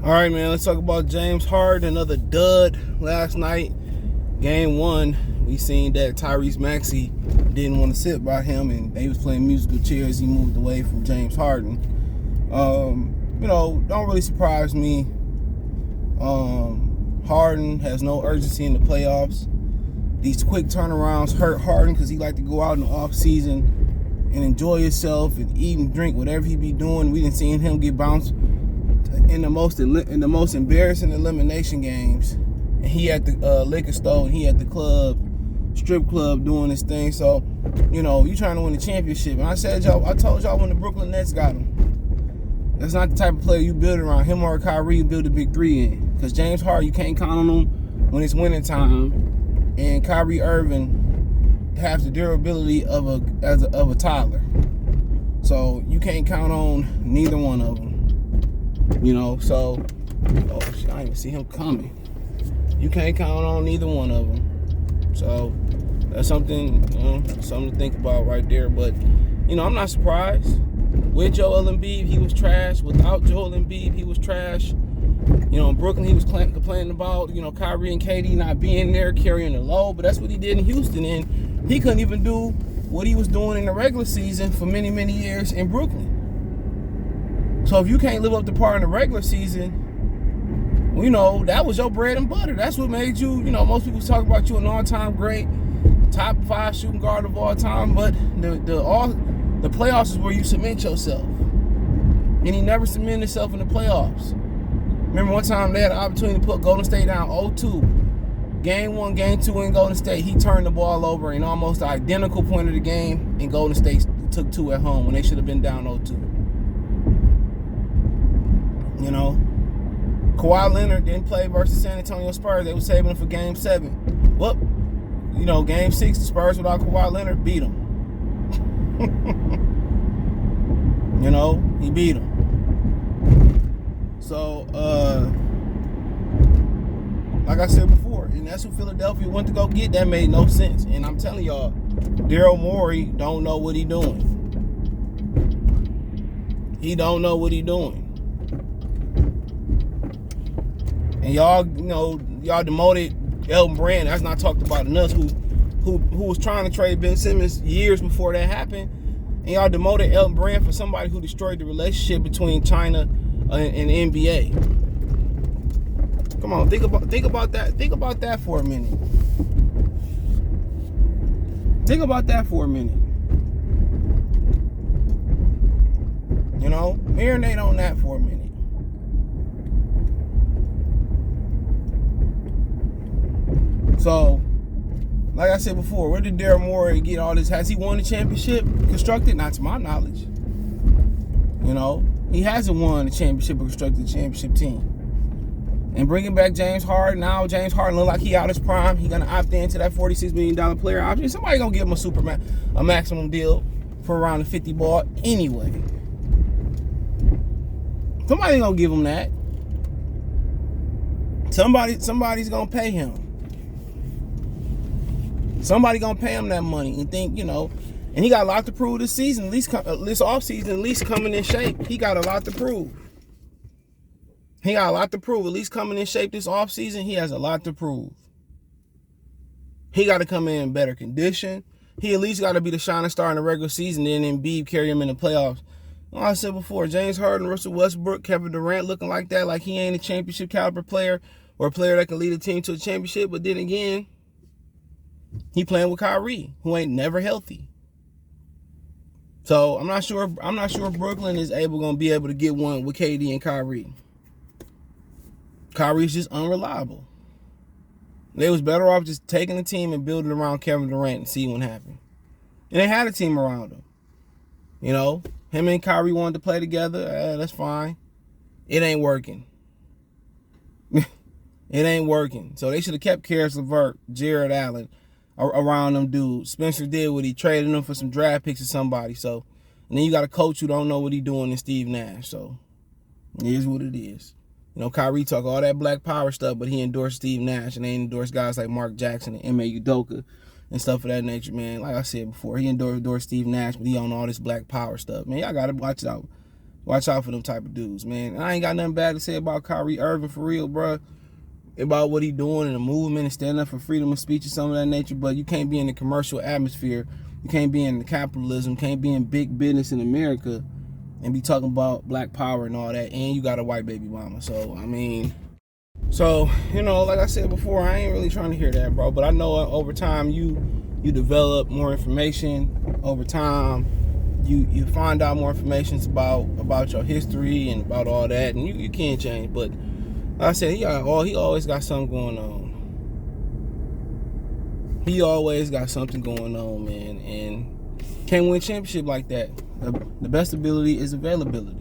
All right, man, let's talk about James Harden. Another dud last night. Game 1, we seen that Tyrese Maxey didn't want to sit by him, and they was playing musical chairs. He moved away from James Harden. Don't really surprise me. Harden has no urgency in the playoffs. These quick turnarounds hurt Harden because he like to go out in the off season and enjoy himself and eat and drink whatever he be doing. We didn't see him get bounced in the most embarrassing elimination games. And he at the liquor store, and he at the strip club doing his thing. So, you trying to win the championship. And I told y'all when the Brooklyn Nets got him, that's not the type of player you build around. Him or Kyrie, you build a big three in. Because James Harden, you can't count on him when it's winning time. And Kyrie Irving has the durability of a toddler. So you can't count on neither one of them. So I didn't even see him coming. You can't count on neither one of them. So that's something to think about right there. But I'm not surprised. With Joel Embiid, he was trash. Without Joel Embiid, he was trash. In Brooklyn, he was complaining about Kyrie and KD not being there, carrying the load. But that's what he did in Houston, and he couldn't even do what he was doing in the regular season for many, many years in Brooklyn. So if you can't live up to par in the regular season, that was your bread and butter. That's what made you, most people talk about you an all-time great, top 5 shooting guard of all time, but the playoffs is where you cement yourself. And he never cemented himself in the playoffs. Remember one time they had an opportunity to put Golden State down 0-2. Game 1, Game 2 in Golden State, he turned the ball over in almost the identical point of the game, and Golden State took 2 at home when they should have been down 0-2. Kawhi Leonard didn't play versus San Antonio Spurs. They were saving him for Game 7. Well, Game 6, the Spurs without Kawhi Leonard beat him. He beat him. So, like I said before, and that's who Philadelphia went to go get. That made no sense. And I'm telling y'all, Daryl Morey don't know what he doing. He don't know what he doing. And y'all demoted Elton Brand. That's not talked about enough. Who was trying to trade Ben Simmons years before that happened. And y'all demoted Elton Brand for somebody who destroyed the relationship between China and the NBA. Come on, think about that. Think about that for a minute. Think about that for a minute. Marinate on that for a minute. So, like I said before, where did Daryl Morey get all this? Has he won the championship constructed? Not to my knowledge. He hasn't won the championship or constructed the championship team. And bringing back James Harden, now James Harden look like he out his prime. He gonna opt into that $46 million player option. Somebody gonna give him a maximum deal for around the 50 ball anyway. Somebody gonna give him that. Somebody's gonna pay him. Somebody gonna pay him that money and think, and he got a lot to prove this season, this offseason, at least coming in shape. He got a lot to prove. At least coming in shape this offseason, he has a lot to prove. He got to come in better condition. He at least got to be the shining star in the regular season, then Embiid carry him in the playoffs. Like I said before, James Harden, Russell Westbrook, Kevin Durant looking like that, like he ain't a championship caliber player or a player that can lead a team to a championship. But then again, he playing with Kyrie, who ain't never healthy. So I'm not sure if Brooklyn is gonna be able to get one with KD and Kyrie. Kyrie's just unreliable. They was better off just taking the team and building around Kevin Durant and see what happened. And they had a team around him. Him and Kyrie wanted to play together. That's fine. It ain't working. It ain't working. So they should have kept Karis LeVert, Jared Allen around them dudes. Spencer Dinwiddie, he traded them for some draft picks or somebody. So, and then you got a coach who don't know what he doing in Steve Nash. So, it is what it is. Kyrie talk all that black power stuff, but he endorsed Steve Nash, and they endorsed guys like Mark Jackson and Ime Udoka and stuff of that nature, man. Like I said before, he endorsed Steve Nash, but he on all this black power stuff. Man, y'all got to watch it out. Watch out for them type of dudes, man. And I ain't got nothing bad to say about Kyrie Irving for real, bro. About what he doing in the movement and standing up for freedom of speech and some of that nature, but you can't be in the commercial atmosphere. You can't be in the capitalism, can't be in big business in America and be talking about black power and all that, and you got a white baby mama. So, I mean, like I said before, I ain't really trying to hear that, bro. But I know over time you develop more information. Over time, you find out more information about your history and about all that, and you can't change. But like I said, he always got something going on. He always got something going on, man, and can't win championship like that. The best ability is availability.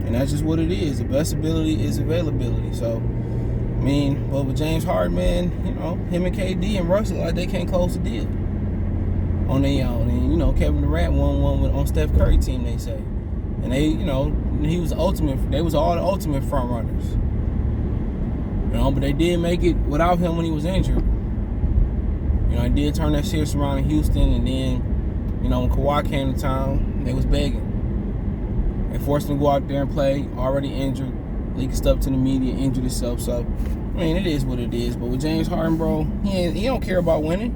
And that's just what it is. The best ability is availability. So, but with James Harden, man, him and KD and Russell, like, they can't close the deal on their own. And, Kevin Durant won one on Steph Curry team, they say. And they, he was ultimate. They was all the ultimate front runners. But they did make it without him when he was injured. He did turn that series around in Houston, and then, when Kawhi came to town, they was begging. They forced him to go out there and play, already injured, leaking stuff to the media, injured himself. So, it is what it is. But with James Harden, bro, he don't care about winning.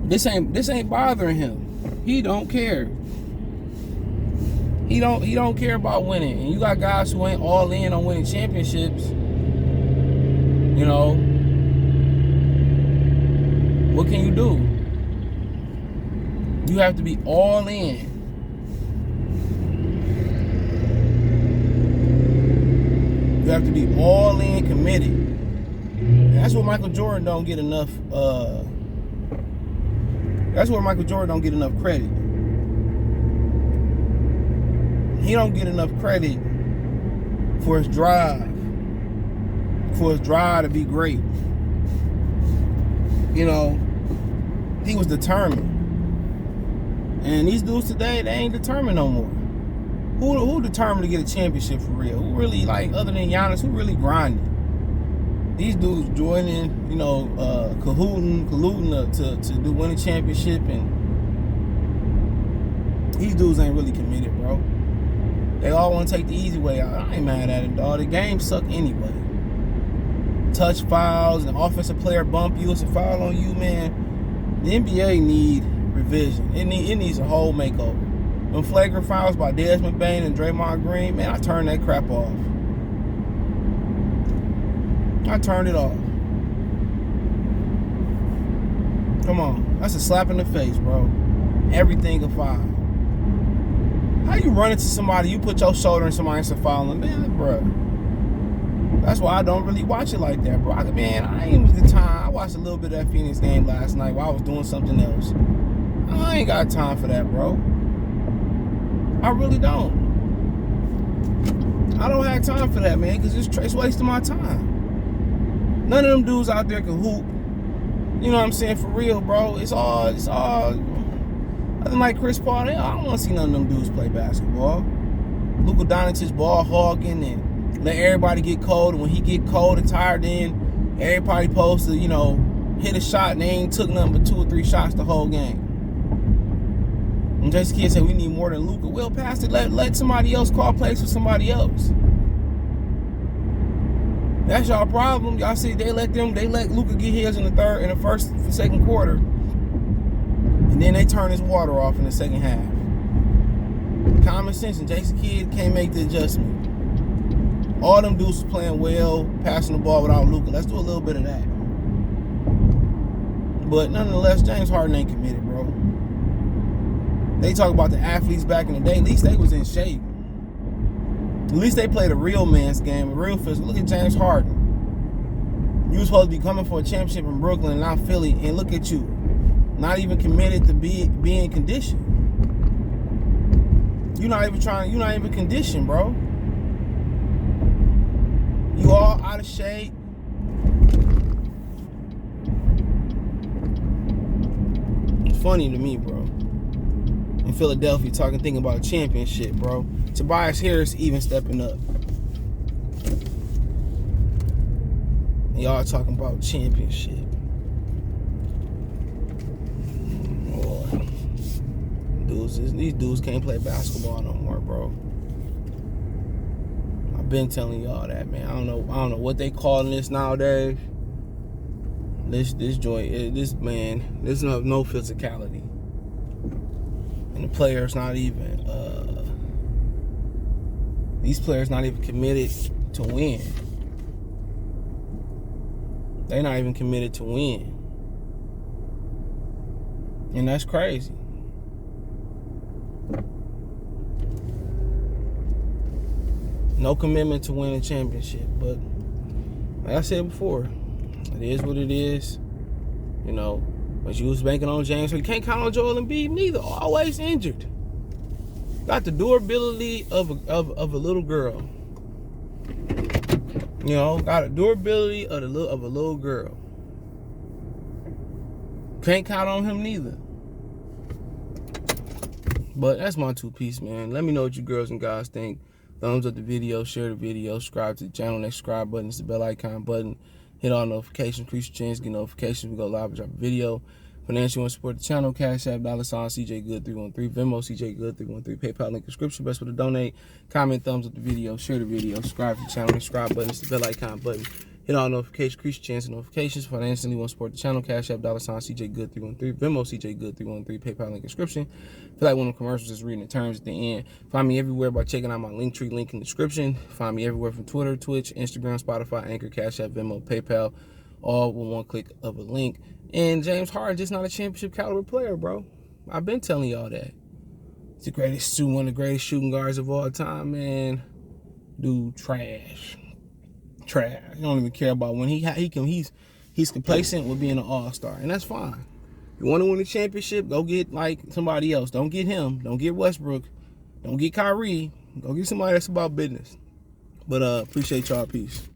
This ain't bothering him. He don't care. He don't care about winning. And you got guys who ain't all in on winning championships. What can you do? You have to be all in. You have to be all in, committed. And that's what Michael Jordan don't get enough. That's where Michael Jordan don't get enough credit. He don't get enough credit for his drive. For his drive to be great. He was determined. And these dudes today, they ain't determined no more. Who determined to get a championship for real? Who really, other than Giannis, who really grinding? These dudes joining, colluding to do win a championship, and these dudes ain't really committed, bro. They all want to take the easy way out. I ain't mad at it, dog. The game suck anyway. Touch fouls, and offensive player bump you, it's a foul on you, man. The NBA need revision. It needs a whole makeover. Them flagrant fouls by Desmond Bain and Draymond Green, man, I turned that crap off. I turned it off. Come on. That's a slap in the face, bro. Everything a foul. How you run into somebody, you put your shoulder in somebody and it's a foul, man, bro. That's why I don't really watch it like that, bro. I ain't with the time. I watched a little bit of that Phoenix game last night while I was doing something else. I ain't got time for that, bro. I really don't. I don't have time for that, man, because it's wasting my time. None of them dudes out there can hoop. You know what I'm saying? For real, bro. It's all. Nothing like Chris Paul. I don't want to see none of them dudes play basketball. Luka Doncic ball hogging and let everybody get cold. And when he get cold and tired, then everybody supposed to, hit a shot and they ain't took nothing but 2 or 3 shots the whole game. And Jason Kidd said we need more than Luka. Well, past it, let somebody else call plays for somebody else. That's y'all problem. Y'all see they let Luka get his in the second quarter. And then they turn his water off in the second half. Common sense, and Jason Kidd can't make the adjustment. All them dudes was playing well, passing the ball without Luka. Let's do a little bit of that. But nonetheless, James Harden ain't committed, bro. They talk about the athletes back in the day. At least they was in shape. At least they played a real man's game, a real physical. Look at James Harden. You were supposed to be coming for a championship in Brooklyn and not Philly, and look at you. Not even committed to being conditioned. You're not even conditioned, bro. You all out of shape. It's funny to me, bro. In Philadelphia, thinking about a championship, bro. Tobias Harris even stepping up. And y'all talking about championship. dudes can't play basketball no more, bro. I've been telling y'all that, man. I don't know what they calling this nowadays. There's no physicality, and the players not even. These players not even committed to win. They're not even committed to win, and that's crazy. No commitment to win a championship, but like I said before, it is what it is. You know, but you was banking on James, so you can't count on Joel Embiid neither. Always injured. Got the durability of a little girl. You know, got a durability of a little girl. Can't count on him neither. But that's my two-piece, man. Let me know what you girls and guys think. Thumbs up the video, share the video, subscribe to the channel. Next subscribe button is the bell icon button. Hit all notifications, increase your chance, get notifications. We go live and drop a video. Financially, want to support the channel, Cash App, $, CJ Good 313, Venmo, CJ Good 313, PayPal link description. Best way to donate. Comment, thumbs up the video, share the video, subscribe to the channel. Next subscribe button is the bell icon button. Hit all notifications, increase your chance of notifications. Financially, want to support the channel, Cash App, $, CJ Good 313, Venmo, CJ Good 313, PayPal link description. Feel like one of the commercials is reading the terms at the end. Find me everywhere by checking out my Linktree link in the description. Find me everywhere from Twitter, Twitch, Instagram, Spotify, Anchor, Cash App, Venmo, PayPal, all with one click of a link. And James Harden just not a championship caliber player, bro. I've been telling y'all that. He's one of the greatest shooting guards of all time, man. Dude, trash. You don't even care about when he's complacent with being an all-star, and that's fine. You want to win a championship, go get like somebody else. Don't get him. Don't get Westbrook. Don't get Kyrie. Go get somebody that's about business. But appreciate y'all. Peace.